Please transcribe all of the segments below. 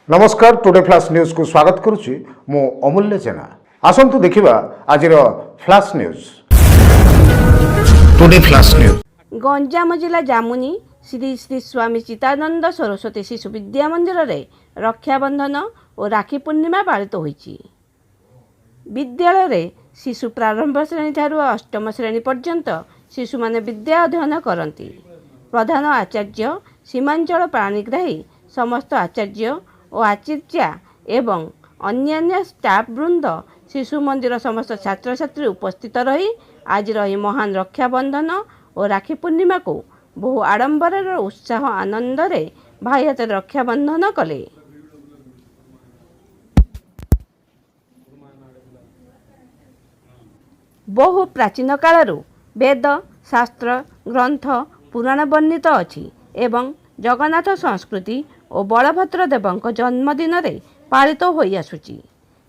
नमस्कार today flash news को स्वागत करुच्ची मु अमूल्य जेना। आसंतु देखिबा आजिर flash news. Today flash news. Ganjam जिला जामुनी श्री श्री स्वामी चितानंद सरस्वती शिशु विद्या मंदिर रे रक्षाबंधन और राखी पूर्णिमा पालित होईची। विद्यालय रे शिशु प्रारंभ श्रेणी ठारू अष्टम श्रेणी पर्यंत शिशु माने विद्या अध्ययन करती। प्रधान आचार्य सीमांचल प्राणीग्राही समस्त आचार्य और आचार्या एवं अन्यान्य स्टाफ वृंद शिशु मंदिर समस्त छात्र छात्री उपस्थित रही आज रही महान रक्षाबंधन और राखी पूर्णिमा को बहु आडंबर उत्साह आनंद रे भाई हाथ रक्षाबंधन कले। बहु प्राचीन कालरू वेद शास्त्र ग्रंथ पुराण वर्णित अछि एवं जगन्नाथ संस्कृति और बलभद्र देवଙ୍କ जन्मदिन रे पालित होई आसुची।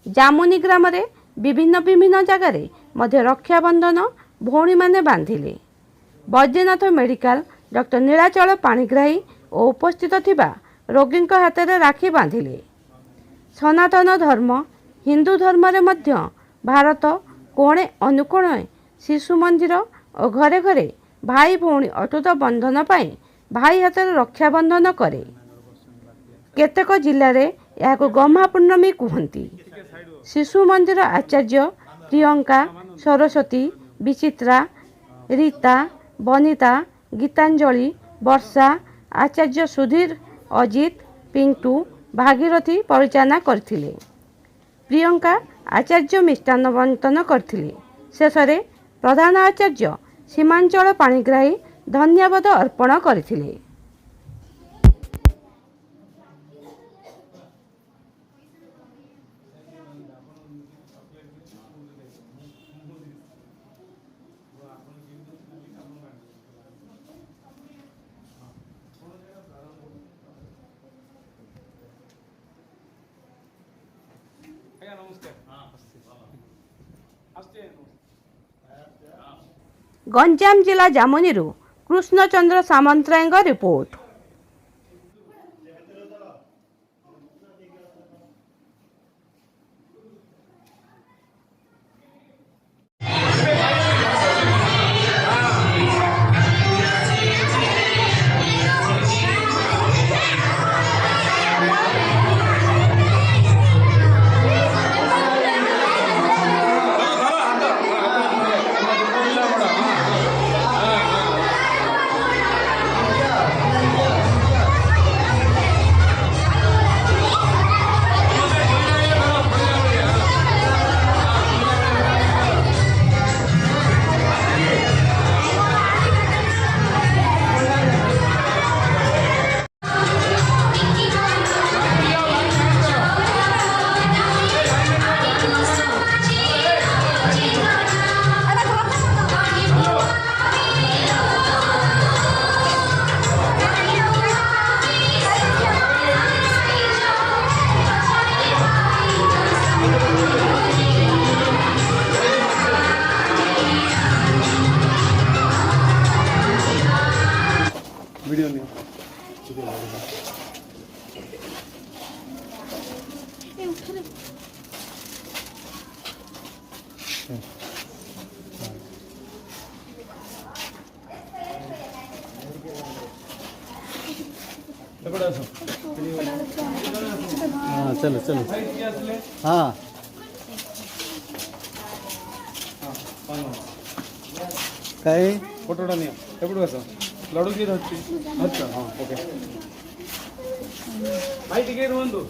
जामुनी ग्राम रे विभिन्न विभिन्न जगार मध्य रक्षाबंधन भौणी माने बांधिले। बैद्यनाथ मेडिकल डॉक्टर नीलाचल पाणीग्राही और उपस्थित थिबा रोगी हाथ में राखी बांधिले। सनातन धर्म हिंदू धर्म रे मध्य भारत कोणे अनुकोणे शिशु मंदिर और घरे घरे भाई भौणी अटूट बंधन पाई भाई हाथ में रक्षाबंधन करे। केतेक जिले में यह गम्हा पूर्णमी कहती। शिशु मंदिर आचार्य प्रियंका सरस्वती विचित्रा रीता बनिता गीतांजलि वर्षा आचार्य सुधीर अजित पिंटू भागीरथी परिचालना करथिले। प्रियंका आचार्य मिष्टान्न बंटन करथिले। शेष में प्रधान आचार्य सीमांचल पाणीग्राही धन्यवाद अर्पण करथिले। गंजाम जिला जामुनी कृष्णचंद्र सामंतराय रिपोर्ट। वीडियो नहीं हाँ चलो चलो हाँ काय फोटोटा नहीं एपड़ आस लड़ू की अच्छा हाँ ओके भाई टिके रुहतु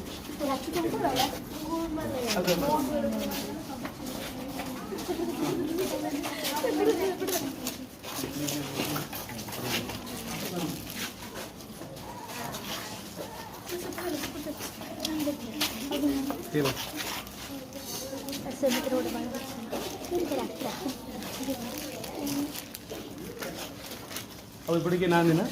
अब इपड़े ना देना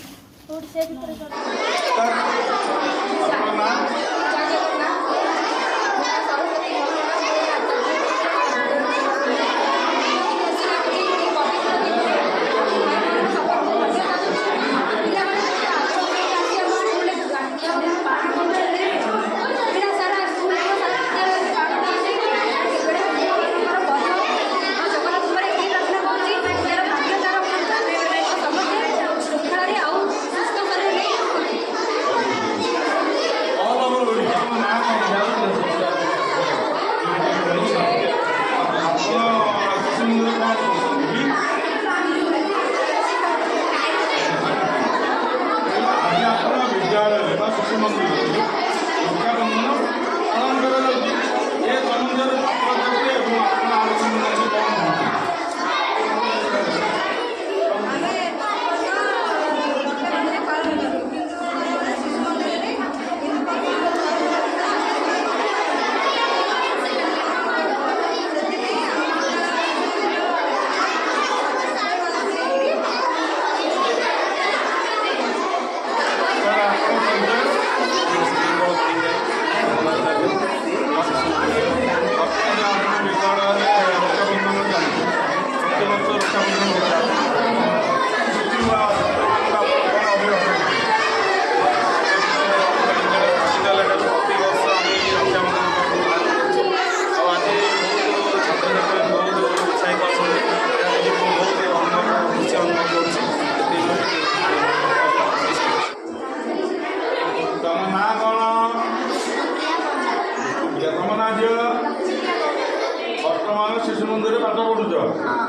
ଶିଶୁ ମନ୍ଦିରରେ ପାଠ ପଢୁଛ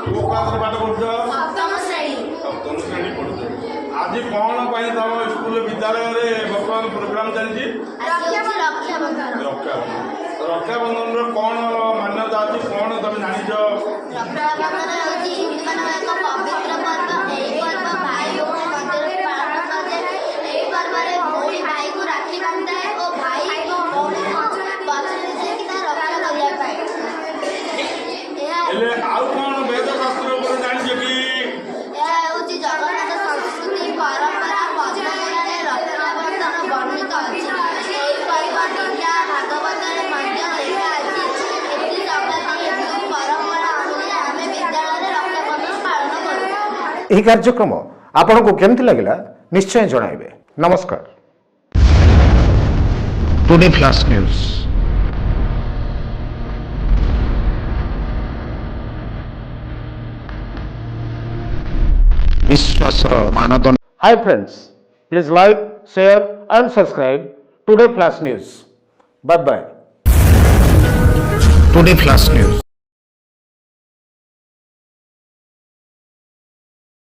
କୋଉ କ୍ଲାସରେ ପାଠ ପଢୁଛ ସପ୍ତମ ଶ୍ରେଣୀ ସପ୍ତମ ଶ୍ରେଣୀ ପଢୁଛ ଆଜି କଣ ପାଇଁ ତମ ସ୍କୁଲ ବିଦ୍ୟାଳୟରେ ବର୍ତ୍ତମାନ ପ୍ରୋଗ୍ରାମ ଚାଲିଛି ଆଜି ହେଉଛି ରକ୍ଷାବନ୍ଧନ ରକ୍ଷାବନ୍ଧନର କଣ ମାନ୍ୟତା ଅଛି କଣ ତମେ ଜାଣିଛ ରକ୍ଷାବନ୍ଧନ ହେଉଛି ହିନ୍ଦୁମାନଙ୍କ ଏକ ପବିତ୍ର ପର୍ବ ଏହି ପର୍ବ ଭାଇ ଭଉଣୀ ମଧ୍ୟରେ ପାଳନ କରାଯାଏ ଏହି ପର୍ବରେ ଭଉଣୀ ଭାଇକୁ ରାକ୍ଷୀ ବାନ୍ଧିଥାଏ ଓ ଭାଇ ଭଉଣୀକୁ ପଛରେ ଯାଇକି ତା ରକ୍ଷା କରିବା ପାଇଁ ଏହା ହେଲେ ଆଉ କଣ ବେଦ ଶାସ୍ତ୍ର ଉପରେ ଜାଣିଛ କି ଏହା ହେଉଛି ଜଗନ୍ନାଥ ସଂସ୍କୃତି ପରମ୍ପରା ପଦ୍ମପୁରାଣରେ ରକ୍ଷାବନ୍ଧନ ବର୍ଣ୍ଣିତ ଅଛି ଏହି ପର୍ବ ଗୀତା ଭାଗବତରେ ମଧ୍ୟ ଲେଖା ଅଛି ଏଥି ସକାଶେ ହିନ୍ଦୁ ପରମ୍ପରା ଅନୁଯାୟୀ ଆମେ ବିଦ୍ୟାଳୟରେ ରକ୍ଷାବନ୍ଧନ ପାଳନ କରୁ ଏହି କାର୍ଯ୍ୟକ୍ରମ ଆପଣଙ୍କୁ କେମିତି ଲାଗିଲା ନିଶ୍ଚୟ ଜଣାଇବେ। ନମସ୍କାର। Today flash news. ବିଶ୍ୱାସର ମାନଦଣ୍ଡ। Hi friends, please like, share and subscribe today flash news. Bye bye. Today flash news.